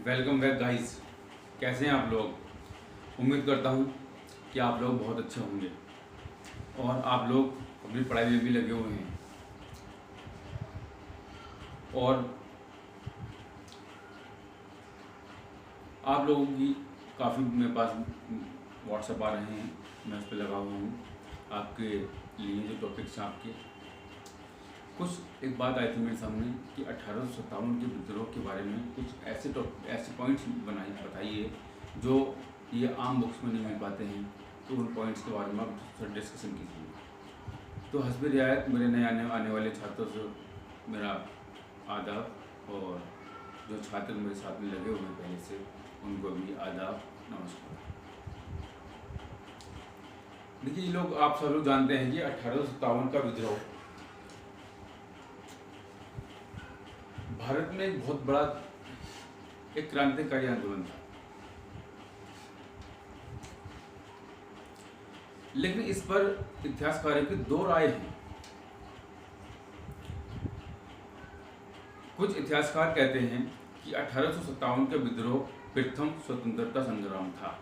Welcome back guys. कैसे हैं आप लोग। उम्मीद करता हूं कि आप लोग बहुत अच्छे होंगे और आप लोग अपनी पढ़ाई में भी लगे हुए हैं। और आप लोगों की काफ़ी मेरे पास व्हाट्सएप आ रहे हैं, मैं उस पर लगा हुआ हूँ आपके लिए। जो टॉपिक्स हैं आपके, कुछ एक बात आई थी मेरे सामने कि 1857 के विद्रोह के बारे में कुछ ऐसे पॉइंट्स बताइए जो ये आम बुक्स में नहीं मिल पाते हैं। तो उन पॉइंट्स के बारे में आप थोड़ा डिस्कशन कीजिए। तो हस्बे रियायत मेरे नए आने वाले छात्रों से मेरा आदाब, और जो छात्र मेरे साथ में लगे हुए हैं पहले से उनको भी आदाब, नमस्कार। देखिए, ये लोग आप सब लोग जानते हैं कि 1857 का विद्रोह भारत में एक बहुत बड़ा एक क्रांतिकारी आंदोलन था। लेकिन इस पर इतिहासकारों की दो राय हैं। कुछ इतिहासकार कहते हैं कि 1857 का विद्रोह प्रथम स्वतंत्रता संग्राम था,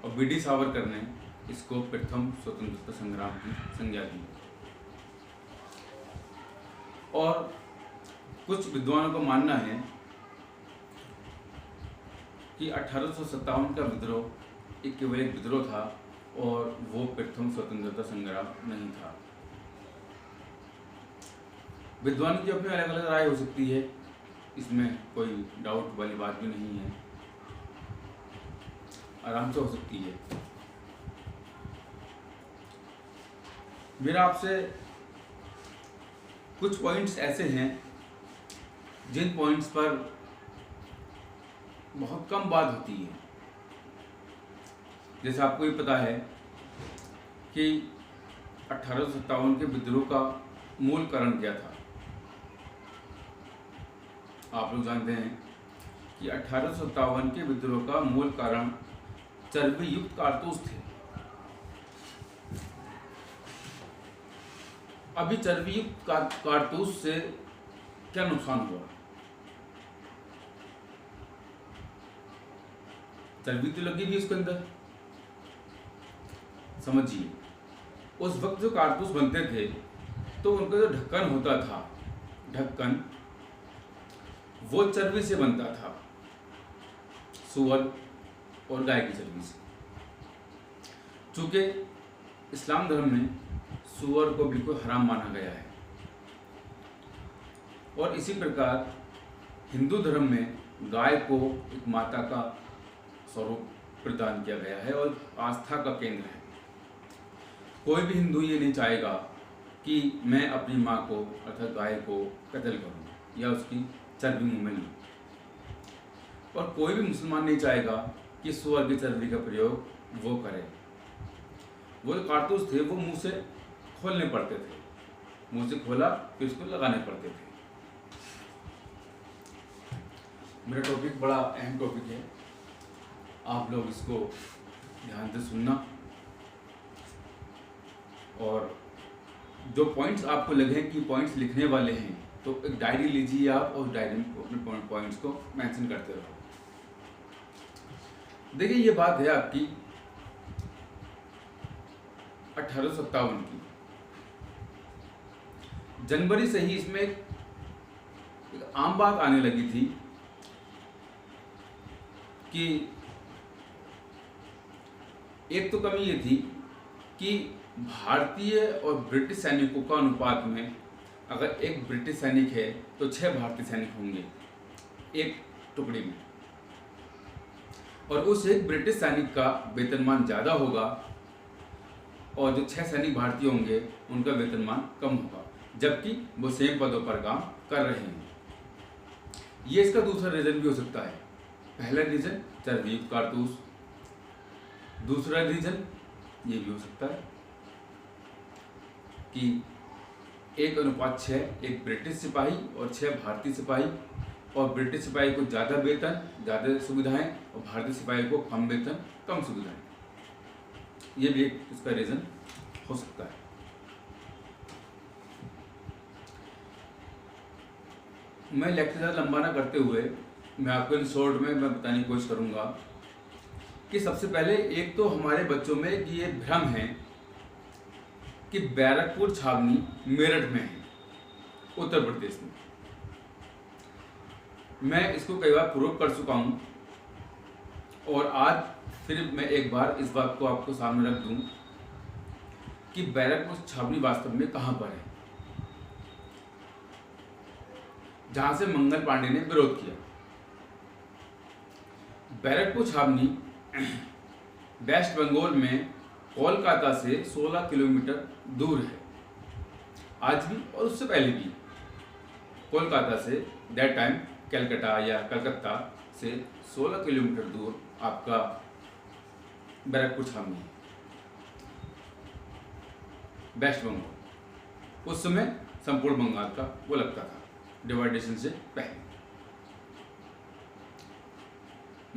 और बीडी सावरकर ने इसको प्रथम स्वतंत्रता संग्राम की संज्ञा दी। और कुछ विद्वानों का मानना है कि 1857 का विद्रोह एक केवल एक विद्रोह था और वो प्रथम स्वतंत्रता संग्राम नहीं था। विद्वान की अपनी अलग अलग राय हो सकती है, इसमें कोई डाउट वाली बात भी नहीं है, आराम से हो सकती है। मेरा आपसे कुछ पॉइंट्स ऐसे हैं जिन पॉइंट्स पर बहुत कम बात होती है। जैसे आपको ये पता है कि 1857 के विद्रोह का मूल कारण क्या था। आप लोग जानते हैं कि 1857 के विद्रोह का मूल कारण चर्बी युक्त कारतूस थे। अभी चर्बी युक्त कारतूस से क्या नुकसान हुआ। चर्बी तो लगी भी उसके अंदर। समझिए, उस वक्त जो कारतूस बनते थे तो उनका जो ढक्कन होता था, ढक्कन वो चर्बी से बनता था, सूअर और गाय की चर्बी से। चूंकि इस्लाम धर्म में सूअर को बिल्कुल हराम माना गया है, और इसी प्रकार हिंदू धर्म में गाय को एक माता का स्वरूप प्रदान किया गया है और आस्था का केंद्र है। कोई भी हिंदू ये नहीं चाहेगा कि मैं अपनी माँ को अर्थात गाय को कत्ल करूं या उसकी चर्बी मुंह में लूं, और कोई भी मुसलमान नहीं चाहेगा कि सूअर की चर्बी का प्रयोग वो करे। वो जो कारतूस थे वो मुंह से खोलने पड़ते थे, मुंह से खोला फिर उसको लगाने पड़ते थे। मेरा टॉपिक बड़ा अहम टॉपिक है, आप लोग इसको ध्यान से सुनना, और जो पॉइंट्स आपको लगे कि पॉइंट्स लिखने वाले हैं तो एक डायरी लीजिए आप, और डायरी में अपने पॉइंट्स को मेंशन करते रहो। देखिए, ये बात है आपकी 1857 की। जनवरी से ही इसमें एक आम बात आने लगी थी कि एक तो कमी ये थी कि भारतीय और ब्रिटिश सैनिकों का अनुपात में अगर एक ब्रिटिश सैनिक है तो 6 भारतीय सैनिक होंगे एक टुकड़ी में, और उस एक ब्रिटिश सैनिक का वेतनमान ज़्यादा होगा और जो 6 सैनिक भारतीय होंगे उनका वेतनमान कम होगा, जबकि वो सेम पदों पर काम कर रहे हैं। ये इसका दूसरा रीज़न भी हो सकता है। पहला रीज़न चर्बी युक्त कारतूस, दूसरा रीज़न ये भी हो सकता है कि 1:6 एक ब्रिटिश सिपाही और 6 भारतीय सिपाही, और ब्रिटिश सिपाही को ज़्यादा वेतन ज़्यादा सुविधाएं और भारतीय सिपाही को कम वेतन कम सुविधाएं। ये भी एक इसका रीज़न हो सकता है। मैं लेक्चर ज़्यादा लंबा ना करते हुए मैं आपको इन शॉर्ट में मैं बताने की कोशिश करूँगा कि सबसे पहले एक तो हमारे बच्चों में ये भ्रम है कि बैरकपुर छावनी मेरठ में है, उत्तर प्रदेश में। मैं इसको कई बार प्रूव कर चुका हूँ और आज फिर मैं एक बार इस बात को आपको सामने रख दूं कि बैरकपुर छावनी वास्तव में कहाँ पर है, जहां से मंगल पांडे ने विरोध किया। बैरकपुर छावनी वेस्ट बंगाल में कोलकाता से 16 किलोमीटर दूर है आज भी, और उससे पहले भी Kolkata say that time Calcutta या कलकत्ता से 16 किलोमीटर दूर आपका बैरकपुर छावनी है, वेस्ट बंगाल। उस समय संपूर्ण बंगाल का वो लगता था डिवाइडेशन से पहले।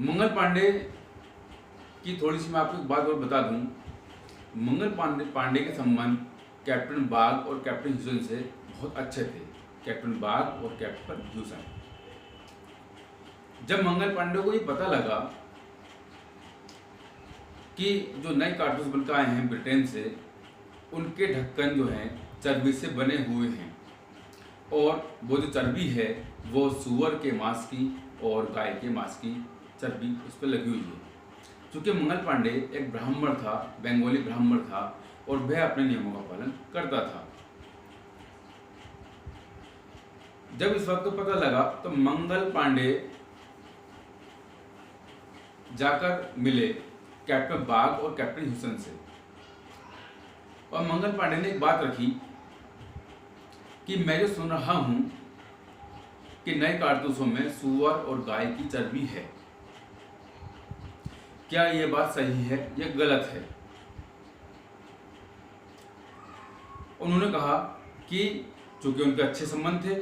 मंगल पांडे की थोड़ी सी मैं आपको एक बात और बता दूं। मंगल पांडे के संबंध कैप्टन बाग और कैप्टन ह्यूसन से बहुत अच्छे थे। कैप्टन बाग और कैप्टन ह्यूसन, जब मंगल पांडे को ये पता लगा कि जो नए कारतूस बनकर आए हैं ब्रिटेन से, उनके ढक्कन जो हैं चर्बी से बने हुए हैं और वो जो चर्बी है वो सूअर के मांस की और गाय के मांस की चर्बी उस पर लगी हुई है। क्योंकि मंगल पांडे एक ब्राह्मण था, बंगाली ब्राह्मण था और वह अपने नियमों का पालन करता था। जब इस बात को पता लगा तो मंगल पांडे जाकर मिले कैप्टन बाग और कैप्टन ह्यूसन से, और मंगल पांडे ने एक बात रखी कि मैं जो सुन रहा हूं कि नए कारतूसों में सूअर और गाय की चर्बी है, क्या यह बात सही है या गलत है। उन्होंने कहा कि चूंकि उनके अच्छे संबंध थे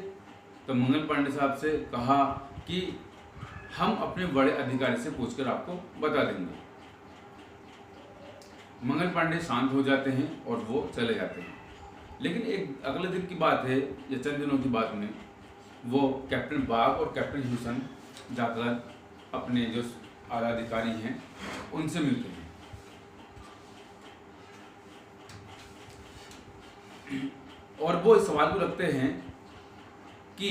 तो मंगल पांडे साहब से कहा कि हम अपने बड़े अधिकारी से पूछकर आपको बता देंगे। मंगल पांडे शांत हो जाते हैं और वो चले जाते हैं। लेकिन एक अगले दिन की बात है या चंद दिनों की बात में वो कैप्टन बाग और कैप्टन ह्यूसन जाकर अपने जो आला अधिकारी हैं उनसे मिलते हैं। और वो इस सवाल को रखते हैं कि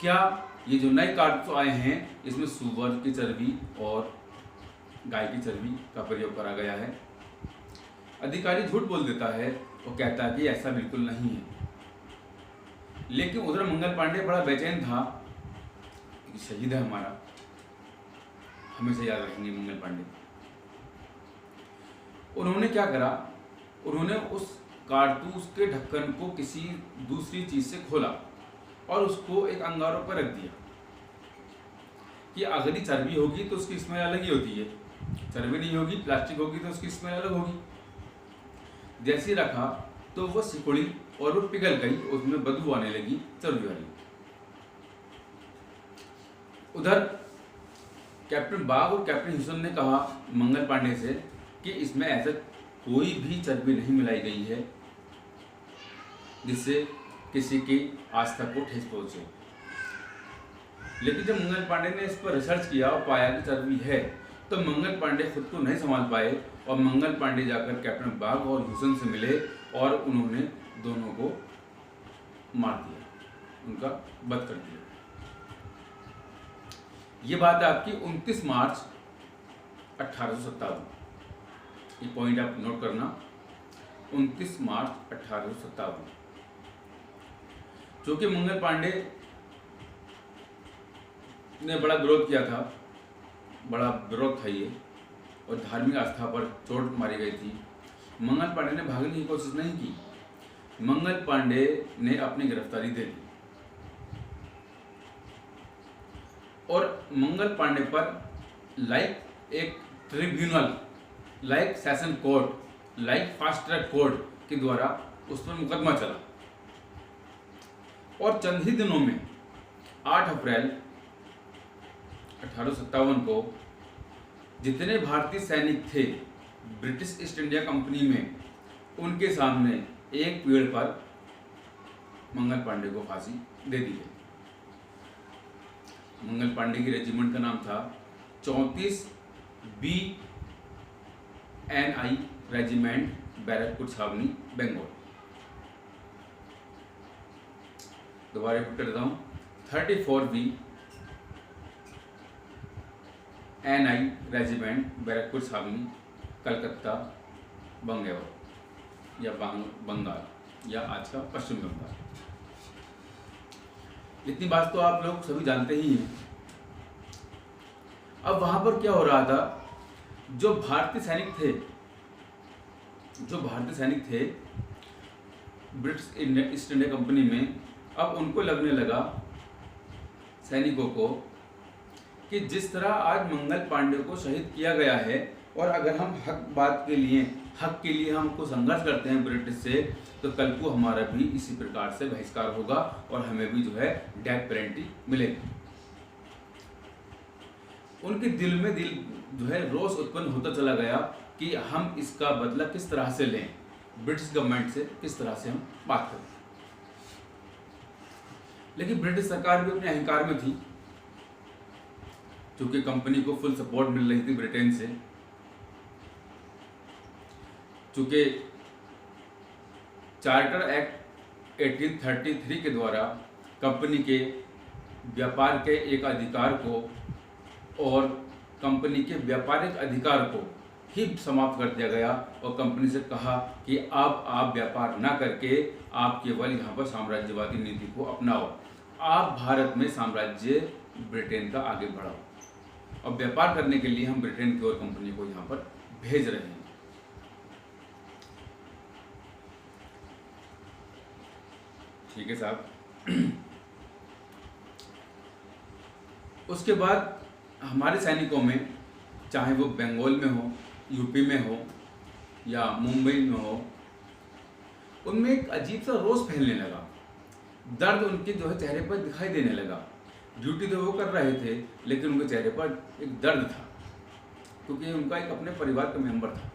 क्या ये जो नए कारतूस आए हैं इसमें सूअर की चर्बी और गाय की चर्बी का प्रयोग करा गया है। अधिकारी झूठ बोल देता है और कहता है कि ऐसा बिल्कुल नहीं है। लेकिन उधर मंगल पांडे बड़ा बेचैन था कि शहीद है हमारा, हमेशा याद रखेंगे मंगल पांडे। उन्होंने क्या करा, उन्होंने उस कारतूस के ढक्कन को किसी दूसरी चीज से खोला और उसको एक अंगारों पर रख दिया कि अगर ही चर्बी होगी तो उसकी स्मेल अलग ही होती है, चर्बी नहीं होगी प्लास्टिक होगी तो उसकी स्मेल अलग होगी। जैसे ही रखा तो वो सिकुड़ी और वो पिघल गई, उसमें बदबू आने लगी चर्बी वाली। उधर कैप्टन बाग और कैप्टन ह्यूसन ने कहा मंगल पांडे से कि इसमें ऐसा कोई भी चर्बी नहीं मिलाई गई है जिससे किसी की आस्था को ठेस पहुंचे। लेकिन जब मंगल पांडे ने इस पर रिसर्च किया और पाया कि चर्बी है तो मंगल पांडे खुद को नहीं संभाल पाए और मंगल पांडे जाकर कैप्टन बाग और ह्यूसन से मिले और उन्होंने दोनों को मार दिया, उनका वध कर दिया। ये बात है आपकी 29 मार्च 1857। ये पॉइंट आप नोट करना, 29 मार्च 1857। जो कि मंगल पांडे ने बड़ा विरोध किया था, बड़ा विरोध था ये, और धार्मिक आस्था पर चोट मारी गई थी। मंगल पांडे ने भागने की कोशिश नहीं की, मंगल पांडे ने अपनी गिरफ्तारी दे दी और मंगल पांडे पर लाइक एक tribunal, like session court, like fast track court के द्वारा उस पर मुकदमा चला। और चंद ही दिनों में 8 अप्रैल 1857 को जितने भारतीय सैनिक थे ब्रिटिश ईस्ट इंडिया कंपनी में, उनके सामने एक पेड़ पर मंगल पांडे को फांसी दे दी गई। मंगल पांडे की रेजिमेंट का नाम था 34 BNI रेजिमेंट, बैरकपुर छावनी, बंगाल। दोबारा रिपीट कर देता हूँ, 34 BNI रेजिमेंट, बैरकपुर छावनी, कलकत्ता, बंगाल या बंगाल या आज का पश्चिम बंगाल। इतनी बात तो आप लोग सभी जानते ही हैं। अब वहां पर क्या हो रहा था, जो भारतीय सैनिक थे ब्रिटिश ईस्ट इंडिया कंपनी में, अब उनको लगने लगा सैनिकों को कि जिस तरह आज मंगल पांडे को शहीद किया गया है, और अगर हम हक के लिए हमको संघर्ष करते हैं ब्रिटिश से, तो कल को हमारा भी इसी प्रकार से बहिष्कार होगा और हमें भी जो है डेथ पेनल्टी मिलेगी। उनके दिल में जो है रोष उत्पन्न होता चला गया कि हम इसका बदला किस तरह से लें, ब्रिटिश गवर्नमेंट से किस तरह से हम बात करें। लेकिन ब्रिटिश सरकार भी अपने अहंकार में थी, क्योंकि कंपनी को फुल सपोर्ट मिल रही थी ब्रिटेन से, चूंकि चार्टर एक्ट 1833 के द्वारा कंपनी के व्यापार के एक अधिकार को और कंपनी के व्यापारिक अधिकार को ही समाप्त कर दिया गया, और कंपनी से कहा कि अब आप व्यापार ना करके आप केवल यहाँ पर साम्राज्यवादी नीति को अपनाओ, आप भारत में साम्राज्य ब्रिटेन का आगे बढ़ाओ, और व्यापार करने के लिए हम ब्रिटेन की और कंपनी को यहाँ पर भेज रहे हैं। ठीक है साहब। उसके बाद हमारे सैनिकों में, चाहे वो बंगाल में हो, यूपी में हो या मुंबई में हो, उनमें एक अजीब सा रोष फैलने लगा, दर्द उनके जो है चेहरे पर दिखाई देने लगा। ड्यूटी तो वो कर रहे थे, लेकिन उनके चेहरे पर एक दर्द था, क्योंकि उनका एक अपने परिवार का मेंबर था।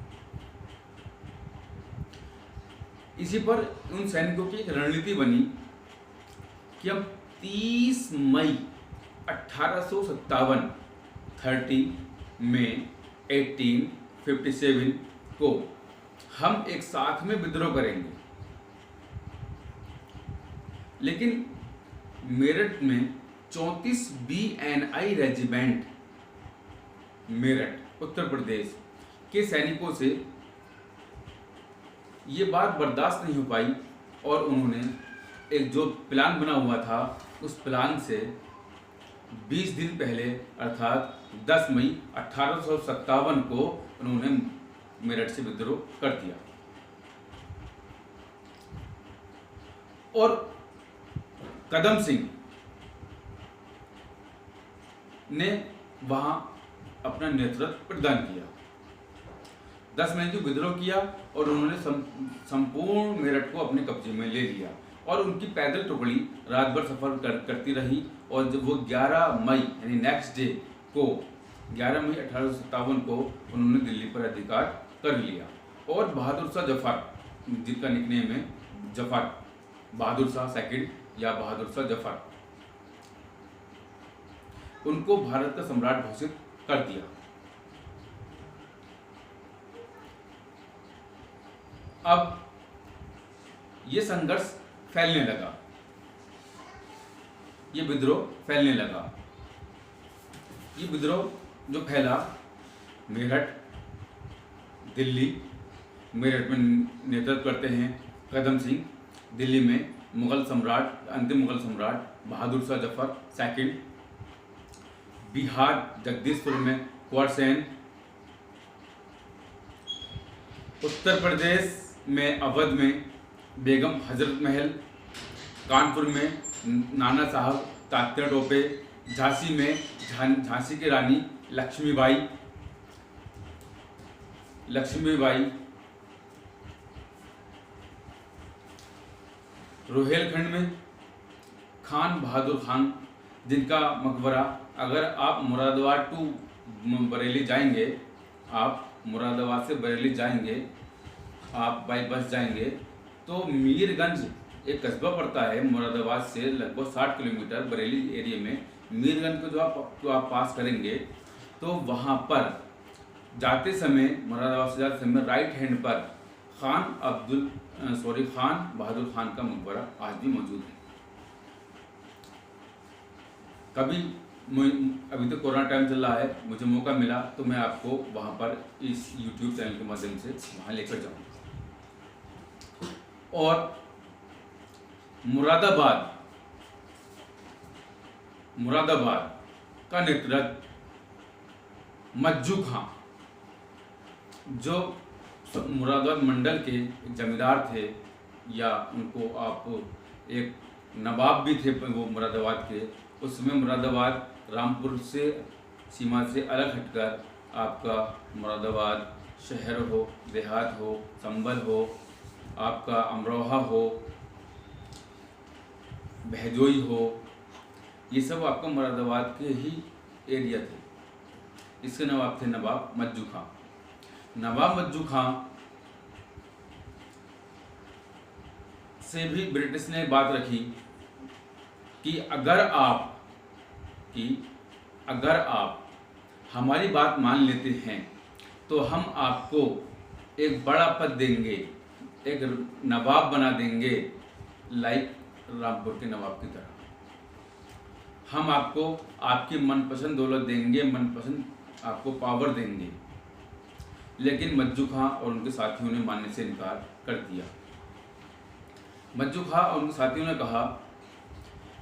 इसी पर उन सैनिकों की एक रणनीति बनी कि हम 30 मई 1857 30 मई 1857 को हम एक साथ में विद्रोह करेंगे। लेकिन मेरठ में 34 BNI रेजिमेंट मेरठ उत्तर प्रदेश के सैनिकों से ये बात बर्दाश्त नहीं हो पाई, और उन्होंने एक जो प्लान बना हुआ था, उस प्लान से 20 दिन पहले अर्थात 10 मई 1857 को उन्होंने मेरठ से विद्रोह कर दिया। और कदम सिंह ने वहां अपना नेतृत्व प्रदान किया। 10 मई को विद्रोह किया और उन्होंने संपूर्ण मेरठ को अपने कब्जे में ले लिया, और उनकी पैदल टुकड़ी रात भर सफर करती रही, और जब वो 11 मई यानी नेक्स्ट डे को 11 मई 1857 को उन्होंने दिल्ली पर अधिकार कर लिया। और बहादुर शाह जफर, जिनका निकनेम है जफर, बहादुर शाह सेकंड या बहादुर शाह जफर, उनको भारत का सम्राट घोषित कर दिया। अब ये संघर्ष फैलने लगा, ये विद्रोह फैलने लगा। ये विद्रोह जो फैला मेरठ, दिल्ली, मेरठ में नेतृत्व करते हैं कदम सिंह, दिल्ली में मुगल सम्राट, अंतिम मुगल सम्राट बहादुर शाह जफर सेकंड, बिहार जगदीशपुर में कुंवर सेन, उत्तर प्रदेश में अवध में बेगम हजरत महल, कानपुर में नाना साहब तात्या टोपे, झांसी में झांसी की रानी लक्ष्मीबाई, रोहेलखंड में खान बहादुर खान, जिनका मकबरा, अगर आप मुरादाबाद टू बरेली जाएंगे, आप मुरादाबाद से बरेली जाएंगे, आप बाई बस जाएंगे, तो मीरगंज एक कस्बा पड़ता है मुरादाबाद से लगभग 60 किलोमीटर बरेली एरिया में, मीरगंज को जो आप पास करेंगे तो वहाँ पर जाते समय, मुरादाबाद से जाते समय राइट हैंड पर खान बहादुर खान का मकबरा आज भी मौजूद है। अभी तो कोरोना टाइम चल रहा है, मुझे मौका मिला तो मैं आपको वहाँ पर इस YouTube चैनल के माध्यम से वहाँ लेकर जाऊँगा। और मुरादाबाद का नेतृत्व मज्जू खां, जो मुरादाबाद मंडल के एक जमींदार थे, या उनको आप एक नवाब भी थे वो मुरादाबाद के। उस समय मुरादाबाद रामपुर से सीमा से अलग हटकर आपका मुरादाबाद शहर हो, देहात हो, संभल हो, आपका अमरोहा हो, बहजोई हो, ये सब आपका मुरादाबाद के ही एरिया थे। इसके नवाब थे नवाब मज्जू खां। नवाब मज्जू खां से भी ब्रिटिश ने बात रखी कि अगर आप हमारी बात मान लेते हैं तो हम आपको एक बड़ा पद देंगे, एक नवाब बना देंगे, लाइक रामपुर के नवाब की तरह। हम आपको आपकी मनपसंद दौलत देंगे, मनपसंद आपको पावर देंगे। लेकिन मज्जू खां और उनके साथियों ने मानने से इनकार कर दिया। मज्जू खां और उनके साथियों ने कहा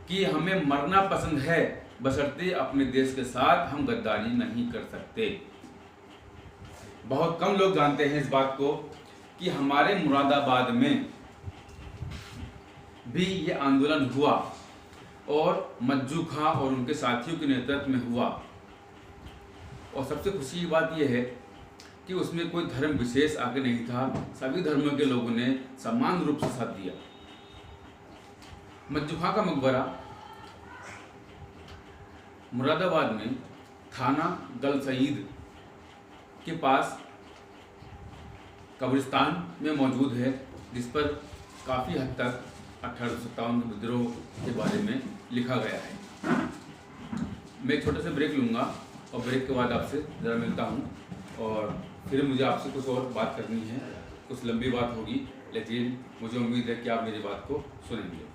कि हमें मरना पसंद है, बशर्ते अपने देश के साथ हम गद्दारी नहीं कर सकते। बहुत कम लोग जानते हैं इस बात को कि हमारे मुरादाबाद में भी ये आंदोलन हुआ और मज्जू खां और उनके साथियों के नेतृत्व में हुआ। और सबसे खुशी की बात यह है कि उसमें कोई धर्म विशेष आगे नहीं था, सभी धर्मों के लोगों ने समान रूप से साथ दिया। मज्जू खां का मकबरा मुरादाबाद में थाना दल सईद के पास कब्रिस्तान में मौजूद है, जिस पर काफ़ी हद तक 1857 के विद्रोह के बारे में लिखा गया है। मैं एक छोटे से ब्रेक लूँगा और ब्रेक के बाद आपसे ज़रा मिलता हूँ, और फिर मुझे आपसे कुछ और बात करनी है। कुछ लंबी बात होगी, लेकिन मुझे उम्मीद है कि आप मेरी बात को सुनेंगे।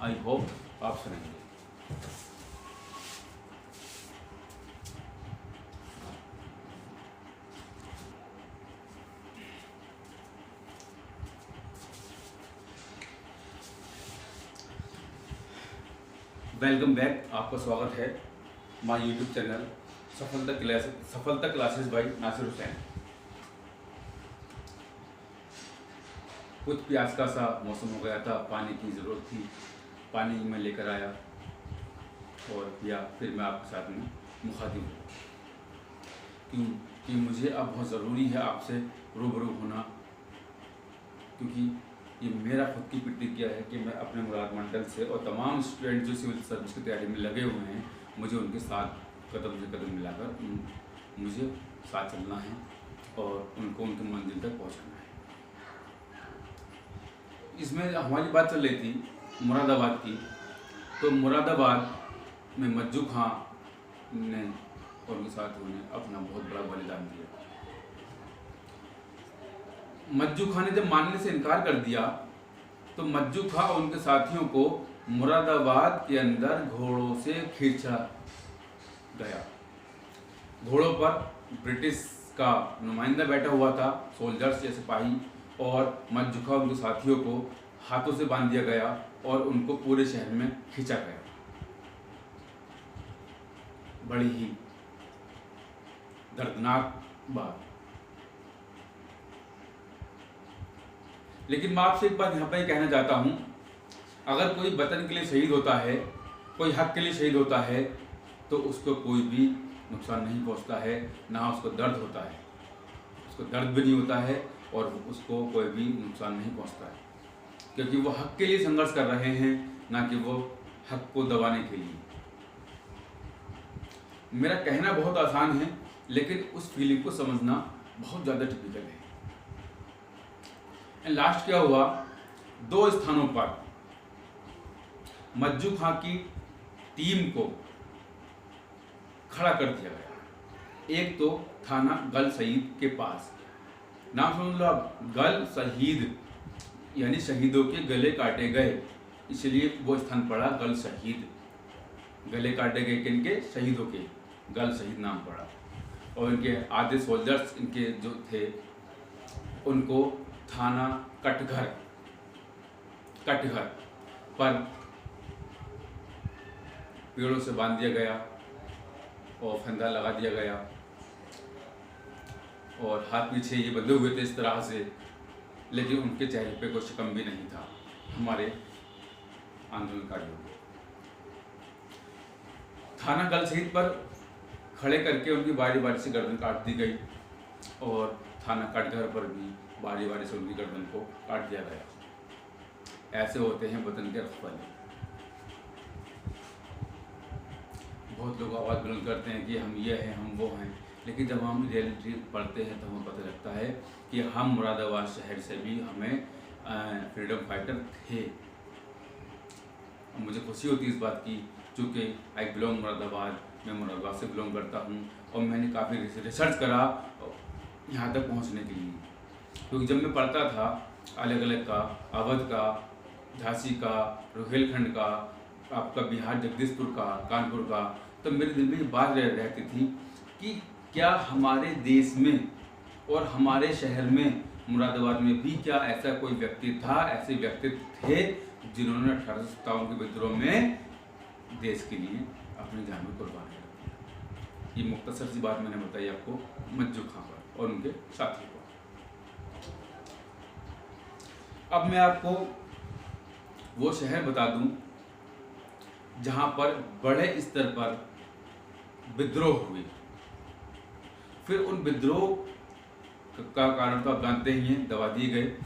आई होप आप सुनेंगे। वेलकम बैक, आपका स्वागत है माय यूट्यूब चैनल सफलता क्लासेस बाय नासिर हुसैन। कुछ प्यास का सा मौसम हो गया था, पानी की ज़रूरत थी, पानी मैं लेकर आया और पिया। फिर मैं आपके साथ में मुखातिब हूँ क्योंकि मुझे अब बहुत ज़रूरी है आपसे रूबरू होना, क्योंकि ये मेरा खुद की प्रतिज्ञा है कि मैं अपने मुराद मंडल से और तमाम स्टूडेंट जो सिविल सर्विस की तैयारी में लगे हुए हैं, मुझे उनके साथ कदम से कदम मिलाकर मुझे साथ चलना है और उनको उनकी मंजिल तक पहुंचाना है। इसमें हमारी बात चल रही थी मुरादाबाद की, तो मुरादाबाद में मज्जू खां ने और उनके साथियों ने अपना बहुत बड़ा बलिदान दिया। मज्जू खां ने जब मानने से इनकार कर दिया तो मज्जू खां और उनके साथियों को मुरादाबाद के अंदर घोड़ों से खींचा गया। घोड़ों पर ब्रिटिश का नुमाइंदा बैठा हुआ था, सोल्जर्स या सिपाही, और मज्जू खां और उनके साथियों को हाथों से बांध दिया गया और उनको पूरे शहर में खींचा गया। बड़ी ही दर्दनाक बात। लेकिन मैं आपसे एक बात यहाँ पर कहना चाहता हूँ, अगर कोई वतन के लिए शहीद होता है, कोई हक के लिए शहीद होता है, तो उसको कोई भी नुकसान नहीं पहुँचता है, ना उसको दर्द होता है, उसको दर्द भी नहीं होता है और उसको कोई भी नुकसान नहीं पहुँचता है, क्योंकि वो हक के लिए संघर्ष कर रहे हैं, ना कि वो हक को दबाने के लिए। मेरा कहना बहुत आसान है, लेकिन उस फीलिंग को समझना बहुत ज़्यादा टिपिकल है। लास्ट क्या हुआ, 2 स्थानों पर मज्जू खां की टीम को खड़ा कर दिया गया। एक तो थाना गल शहीद के पास, नाम सुन लो आप, गल शहीद यानी शहीदों के गले काटे गए, इसलिए वो स्थान पड़ा गल शहीद। गले काटे गए किनके? शहीदों के, गल शहीद नाम पड़ा। और इनके आधे सोल्जर्स इनके जो थे उनको थाना कटघर पर पेड़ों से बांध दिया गया और फंदा लगा दिया गया और हाथ पीछे ये बंधे हुए थे इस तरह से, लेकिन उनके चेहरे पे कोई शिकम भी नहीं था हमारे आंदोलनकारियों को। थाना गल शहीद पर खड़े करके उनकी बारी बारी से गर्दन काट दी गई और थाना कटघर पर भी बारी बारी से उनकी गर्दन को काट दिया गया। ऐसे होते हैं वतन के रखवाले। बहुत लोग आवाज़ बुलंद करते हैं कि हम ये हैं, हम वो हैं, लेकिन जब हम रियलिटी पढ़ते हैं तो हमें पता लगता है कि हम मुरादाबाद शहर से भी हमें फ्रीडम फाइटर थे। मुझे खुशी होती है इस बात की, चूँकि आई बिलोंग मुरादाबाद, मैं मुरादाबाद से बिलोंग करता हूँ और मैंने काफ़ी रिसर्च करा यहाँ तक पहुँचने के लिए। क्योंकि जब मैं पढ़ता था अलग अलग का, अवध का, झांसी का, रोहिलखंड का, आपका बिहार जगदीशपुर का, कानपुर का, तो मेरे दिल में ये बात रहती थी कि क्या हमारे देश में और हमारे शहर में मुरादाबाद में भी क्या ऐसा कोई व्यक्ति था, ऐसे व्यक्ति थे जिन्होंने 1857 के विद्रोह में देश के लिए अपनी जान में कुर्बान कर दिया। ये मुख्तसर सी बात मैंने बताई आपको मज्जू खां पर और उनके साथी को। अब मैं आपको वो शहर बता दूं जहां पर बड़े स्तर पर विद्रोह हुए। फिर उन विद्रोह का कारण तो आप जानते ही हैं, दबा दिए गए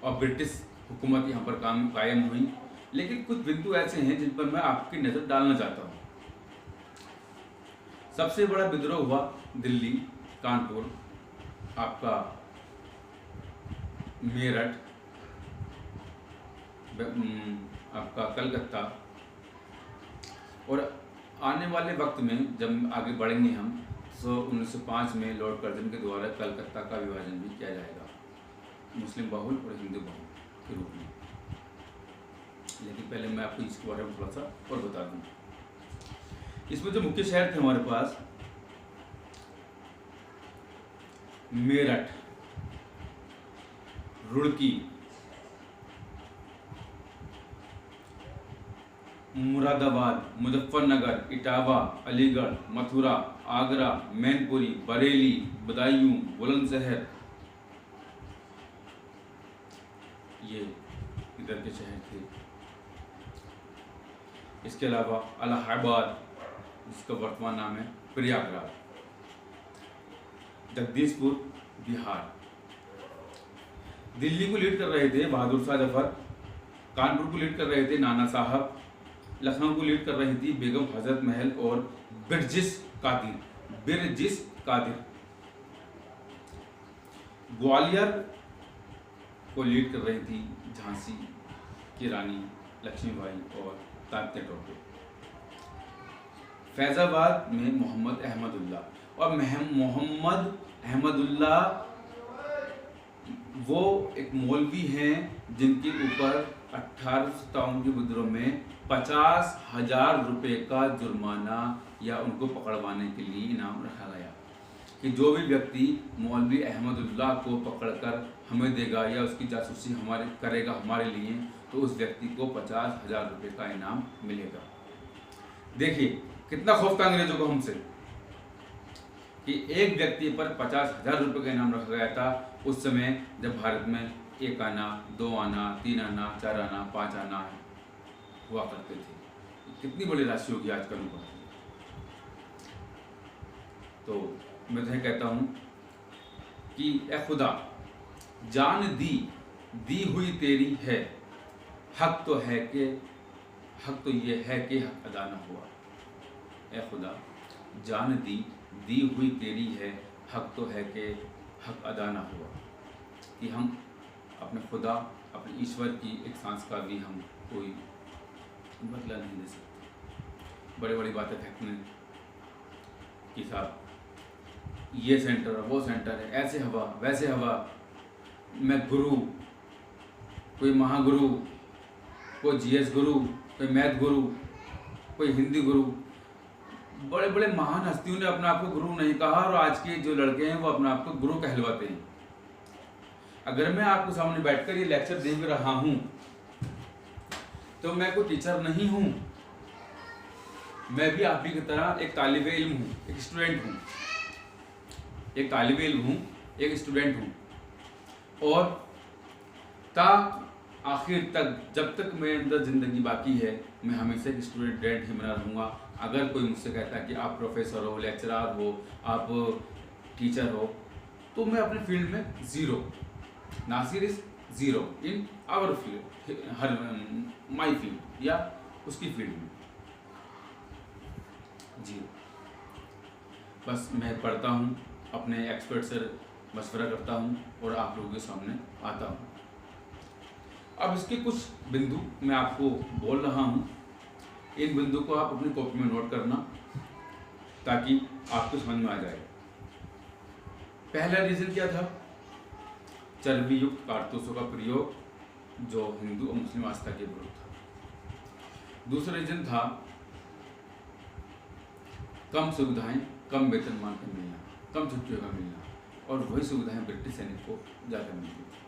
और ब्रिटिश हुकूमत यहाँ पर कायम हुई। लेकिन कुछ बिंदु ऐसे हैं जिन पर मैं आपकी नज़र डालना चाहता हूँ। सबसे बड़ा विद्रोह हुआ दिल्ली, कानपुर, आपका मेरठ, आपका कलकत्ता, और आने वाले वक्त में जब आगे बढ़ेंगे हम तो 1905 में लॉर्ड कर्जन के द्वारा कलकत्ता का विभाजन भी किया जाएगा, मुस्लिम बहुल और हिंदू बहुल के रूप में। लेकिन पहले मैं आपको इसके बारे में थोड़ा सा और बता दूं। इसमें जो मुख्य शहर थे हमारे पास, मेरठ, रुड़की, मुरादाबाद, मुजफ्फरनगर, इटावा, अलीगढ़, मथुरा, आगरा, मैनपुरी, बरेली, बदायूं, बुलंदशहर, ये इधर के शहर थे। इसके अलावा इलाहाबाद, जिसका वर्तमान नाम है प्रयागराज, जगदीशपुर, बिहार। दिल्ली को लीड कर रहे थे बहादुर शाह जफर, कानपुर को लीड कर रहे थे नाना साहब, लखनऊ को लीड कर रही थी बेगम हजरत महल और बिरजिस कादिर। ग्वालियर को लीड कर रही थी झांसी की रानी लक्ष्मीबाई और तात्या टोपे। फैजाबाद में मोहम्मद अहमदुल्ला, और मोहम्मद अहमदुल्ला वो एक मौलवी हैं जिनके ऊपर 1857 के विद्रोह में 50,000 रुपये का जुर्माना या उनको पकड़वाने के लिए इनाम रखा गया कि जो भी व्यक्ति मौलवी अहमदुल्ला को पकड़कर हमें देगा या उसकी जासूसी करेगा हमारे लिए, तो उस व्यक्ति को 50,000 रुपये का इनाम मिलेगा। देखिए कितना खौफ था अंग्रेजों को हमसे कि एक व्यक्ति पर 50,000 रुपये का इनाम रखा गया था। उस समय जब भारत में 1 आना, 2 आना, 3 आना, 4 आना, 5 आना हुआ करते थे। कितनी बड़ी राशि होगी आजकल ऊपर। तो मैं तो कहता हूँ कि ए खुदा, जान दी हुई तेरी है, हक तो ये है कि हक अदा न हुआ। ए खुदा, जान दी हुई तेरी है, हक तो है कि हक अदा ना हुआ। कि हम अपने खुदा, अपने ईश्वर की एक सांस का भी हम कोई बदला नहीं दे सकते। बड़ी बड़ी बातें फेंकने कि साहब ये सेंटर है, वो सेंटर है, ऐसे हवा वैसे हवा, मैं गुरु, कोई महागुरु, कोई जीएस गुरु, कोई मैथ गुरु, कोई हिंदी गुरु। बड़े बड़े महान हस्तियों ने अपने आप को गुरु नहीं कहा और आज के जो लड़के हैं वो अपने आप को गुरु कहलवाते हैं। अगर मैं आपके सामने बैठकर ये लेक्चर दे भी रहा हूं तो मैं कोई टीचर नहीं हूं, मैं भी आप ही की तरह एक तालिब इल्म हूं, एक स्टूडेंट हूं, एक तालिब इल्म हूं, एक स्टूडेंट हूं। और ता आखिर तक, जब तक मेरे अंदर ज़िंदगी बाकी है, मैं हमेशा एक स्टूडेंट ही बना रहूँगा। अगर कोई मुझसे कहता है कि आप प्रोफेसर हो, लेक्चरर हो, आप टीचर हो, तो मैं अपने फील्ड में ज़ीरो, नासिर is zero in our field, हर माई फील्ड या उसकी फील्ड में ज़ीरो। बस मैं पढ़ता हूँ, अपने एक्सपर्ट से मशवरा करता हूँ और आप लोगों के सामने आता हूँ। अब इसके कुछ बिंदु मैं आपको बोल रहा हूँ, इन बिंदु को आप अपनी कॉपी में नोट करना ताकि आपको समझ में आ जाए। पहला रीज़न क्या था? चर्बी युक्त कारतूसों का प्रयोग जो हिंदू और मुस्लिम आस्था के विरुद्ध था। दूसरा रीज़न था कम सुविधाएं, कम वेतनमान का मिलना, कम छुट्टियों का मिलना, और वही सुविधाएं ब्रिटिश सैनिक को ज़्यादा मिलती थी।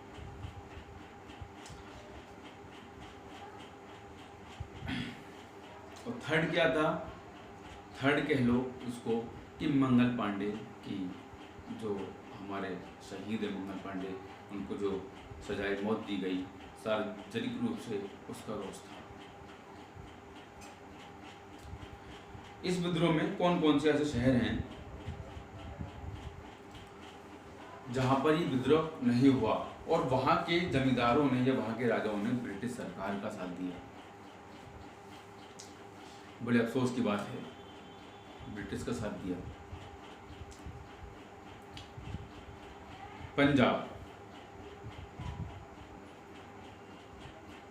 और थर्ड क्या था? थर्ड कह लो उसको कि मंगल पांडे की, जो हमारे शहीद है मंगल पांडे, उनको जो सजाए मौत दी गई सार्वजनिक रूप से, उसका रोष था। इस विद्रोह में कौन कौन से ऐसे शहर हैं जहां पर ये विद्रोह नहीं हुआ और वहां के जमींदारों ने या वहां के राजाओं ने ब्रिटिश सरकार का साथ दिया? बड़े अफसोस की बात है, ब्रिटिश का साथ दिया। पंजाब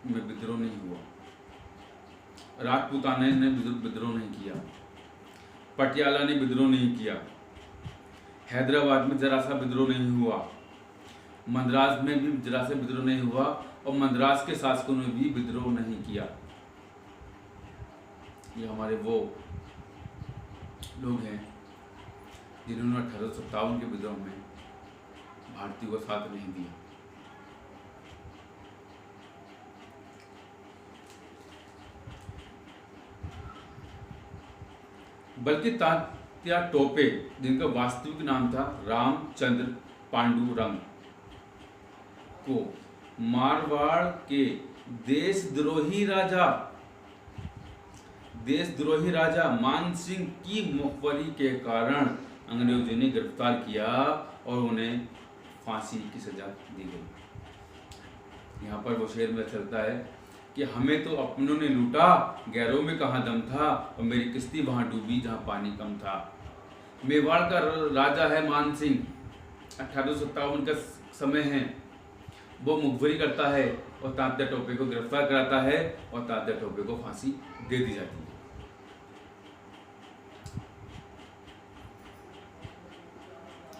में विद्रोह नहीं हुआ, राजपूताना ने विद्रोह नहीं किया, पटियाला ने विद्रोह नहीं किया, हैदराबाद में जरा सा विद्रोह नहीं हुआ, मद्रास में भी जरा सा विद्रोह नहीं हुआ, और मद्रास के शासकों ने भी विद्रोह नहीं किया। ये हमारे वो लोग हैं जिन्होंने 1857 के विद्रोह में भारतीयों को साथ नहीं दिया। बल्कि तात्या टोपे, जिनका वास्तविक नाम था रामचंद्र पांडुरंग, को मारवाड़ के देशद्रोही राजा मान सिंह की मुखबरी के कारण अंग्रेजों ने गिरफ्तार किया और उन्हें फांसी की सजा दी गई। यहाँ पर वो शेर में चलता है कि हमें तो अपनों ने लूटा, गैरों में कहाँ दम था, और मेरी किश्ती वहाँ डूबी जहाँ पानी कम था। मेवाड़ का राजा है मान सिंह, 1857 का समय है, वो मुखबरी करता है और तात्या टोपे को गिरफ्तार कराता है और तात्या टोपे को फांसी दे दी जाती है।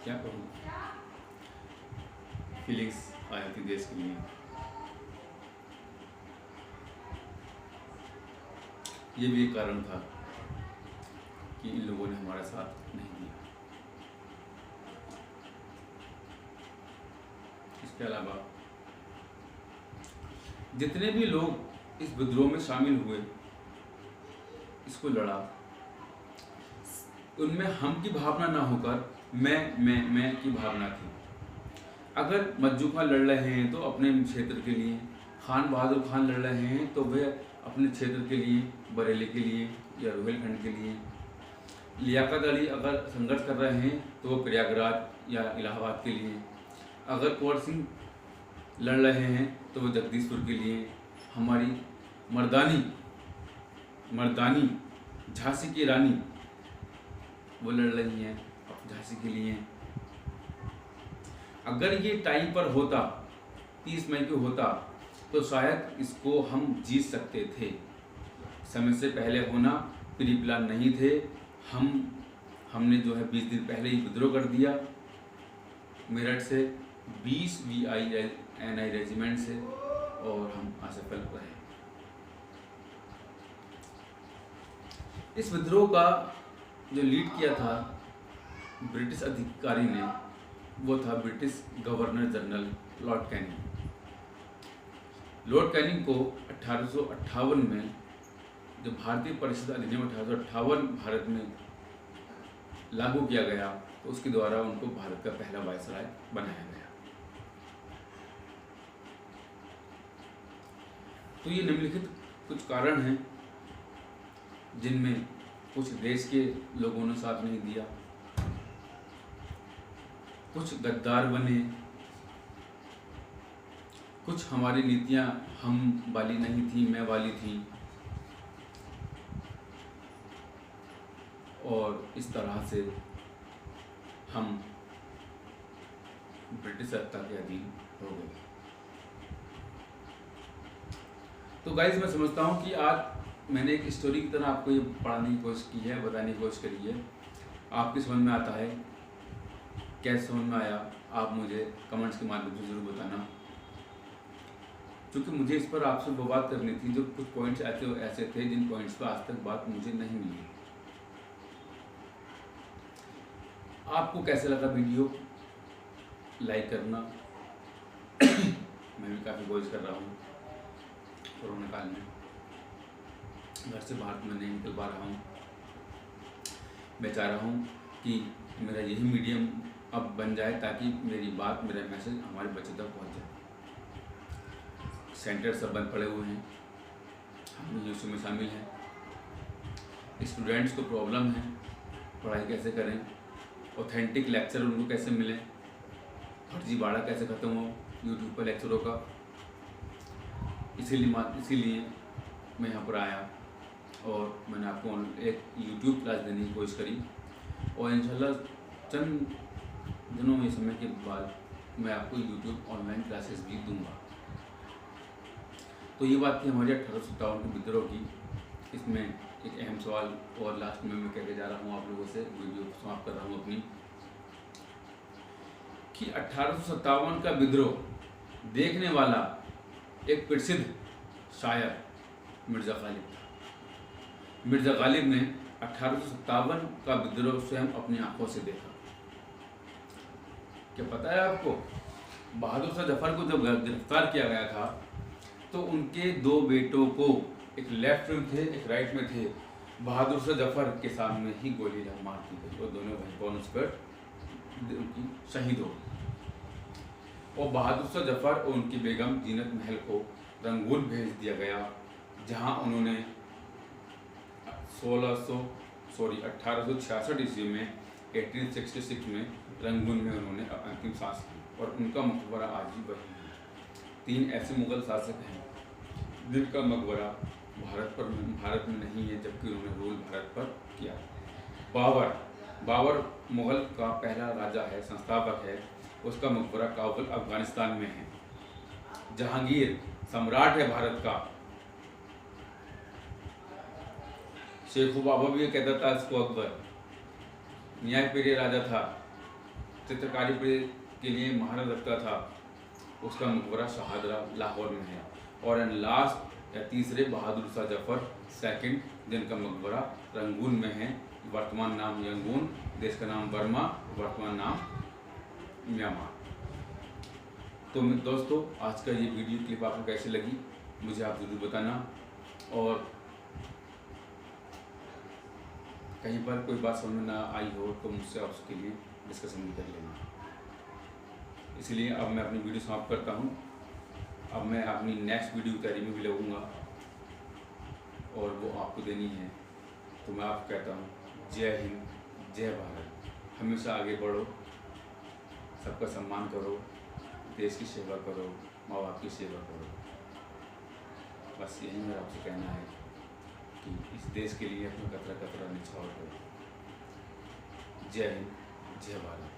क्या कहूँ, फीलिंग्स आई थी देश के लिए। ये भी एक कारण था कि इन लोगों ने हमारा साथ नहीं दिया। इसके अलावा जितने भी लोग इस विद्रोह में शामिल हुए, इसको लड़ा, उनमें हम की भावना ना होकर मैं की भावना थी। अगर मज्जू खान लड़ रहे हैं तो अपने क्षेत्र के लिए, खान बहादुर खान लड़ रहे हैं तो वे अपने क्षेत्र के लिए, बरेली के लिए या रोहिलखंड के लिए, लियाकत अली अगर संघर्ष कर रहे हैं तो वो प्रयागराज या इलाहाबाद के लिए, अगर कुंवर सिंह लड़ रहे हैं तो वो जगदीशपुर के लिए, हमारी मर्दानी झांसी की रानी वो लड़ रही हैं झांसी के लिए। अगर ये टाइम पर होता, 30 मई को होता, तो शायद इसको हम जीत सकते थे। समय से पहले होना प्री प्लान नहीं थे। हमने जो है 20 दिन पहले ही विद्रोह कर दिया मेरठ से 20 VINI रेजिमेंट से, और हम असफल रहे। इस विद्रोह का जो लीड किया था ब्रिटिश अधिकारी ने, वो था British governor general Lord Canning. Lord Canning को 1858 में जो भारतीय परिषद अधिनियम 1858 भारत में लागू किया गया, तो उसके द्वारा उनको भारत का पहला वायसराय बनाया गया। तो ये निम्नलिखित कुछ कारण हैं जिनमें कुछ देश के लोगों ने साथ नहीं दिया, कुछ गद्दार बने, कुछ हमारी नीतियां हम वाली नहीं थी, मैं वाली थी, और इस तरह से हम ब्रिटिश सत्ता के अधीन हो गए। तो गाइस, मैं समझता हूँ कि आज मैंने एक स्टोरी की तरह आपको ये पढ़ाने की कोशिश की है, बताने की कोशिश करी है। आपकी समझ में आता है, कैसे समझ में आया, आप मुझे कमेंट्स के माध्यम से ज़रूर बताना, क्योंकि मुझे इस पर आपसे वो बात करनी थी जो कुछ पॉइंट्स ऐसे थे जिन पॉइंट्स पर आज तक बात मुझे नहीं मिली। आपको कैसा लगा वीडियो, लाइक करना। मैं भी काफ़ी कोशिश कर रहा हूँ, कोरोना काल में घर से बाहर में नहीं निकल पा रहा हूँ। मैं चाह रहा हूँ कि मेरा यही मीडियम अब बन जाए ताकि मेरी बात, मेरा मैसेज हमारे बच्चों तक पहुँच जाए। सेंटर सब बंद पड़े हुए हैं, हम यूसू में शामिल हैं। स्टूडेंट्स को प्रॉब्लम है, पढ़ाई कैसे करें, ऑथेंटिक लेक्चर उनको कैसे मिले, फर्जी बाड़ा कैसे ख़त्म हो यूट्यूब पर लेक्चरों का। इसीलिए मैं यहाँ पर आया और मैंने आपको एक यूट्यूब क्लास देने की कोशिश करी, और इंशाल्लाह चंद दिनों में, समय के बाद मैं आपको यूट्यूब ऑनलाइन क्लासेस भी दूंगा। तो ये बात थी हमारी 1857 के विद्रोह की। इसमें एक अहम सवाल और लास्ट में मैं कहते जा रहा हूँ आप लोगों से, वीडियो समाप्त कर रहा हूँ अपनी, कि 1857 का विद्रोह देखने वाला एक प्रसिद्ध शायर मिर्ज़ा गालिब था। मिर्ज़ा गालिब ने 1857 का विद्रोह स्वयं अपनी आंखों से देखा। क्या पता है आपको, बहादुर शाह जफर को जब गिरफ्तार किया गया था तो उनके दो बेटों को, एक लेफ्ट में थे एक राइट में थे, बहादुर शाह जफर के सामने ही गोली मार दी गई और दोनों भाई कौन उस पर उनकी शहीद हो गई। और बहादुर शाह जफर और उनकी बेगम जीनत महल को रंगून भेज दिया गया, जहां उन्होंने 1866 ईस्वी में 1866 में रंगून में उन्होंने अंतिम सांस ली, और उनका मकबरा आज भी वही है। 3 ऐसे मुगल शासक हैं जिनका मकबरा भारत में नहीं है, जबकि उन्होंने रूल भारत पर किया। बाबर मुगल का पहला राजा है, संस्थापक है, उसका मकबरा काबुल अफगानिस्तान में है। जहांगीर सम्राट है भारत का। शेखू बाबा भी कहता था इसको अकबर। न्याय प्रिय राजा था, चित्रकारी के लिए महारत रखता था, उसका मकबरा शहादरा लाहौर में है। और लास्ट या तीसरे बहादुर शाह जफर सेकंड, जिनका मकबरा रंगून में है। वर्तमान नाम यंगून, देश का नाम बर्मा, वर्तमान नाम म्यांमार। तो दोस्तों, आज का ये वीडियो क्लिप आपको कैसी लगी मुझे आप ज़रूर बताना, और कहीं पर कोई बात समझ में ना आई हो तो मुझसे आप उसके लिए डिस्कशन भी कर लेना। इसलिए अब मैं अपनी वीडियो समाप्त करता हूँ। अब मैं अपनी नेक्स्ट वीडियो तैयारी में भी लगूंगा और वो आपको देनी है। तो मैं आपको कहता हूँ, जय हिंद, जय भारत। हमेशा आगे बढ़ो, सबका सम्मान करो, देश की सेवा करो, माँ बाप की सेवा करो। बस यही मेरा आपसे कहना है कि इस देश के लिए अपना कतरा कतरा निछावर करो। जय हिंद, जय भारत।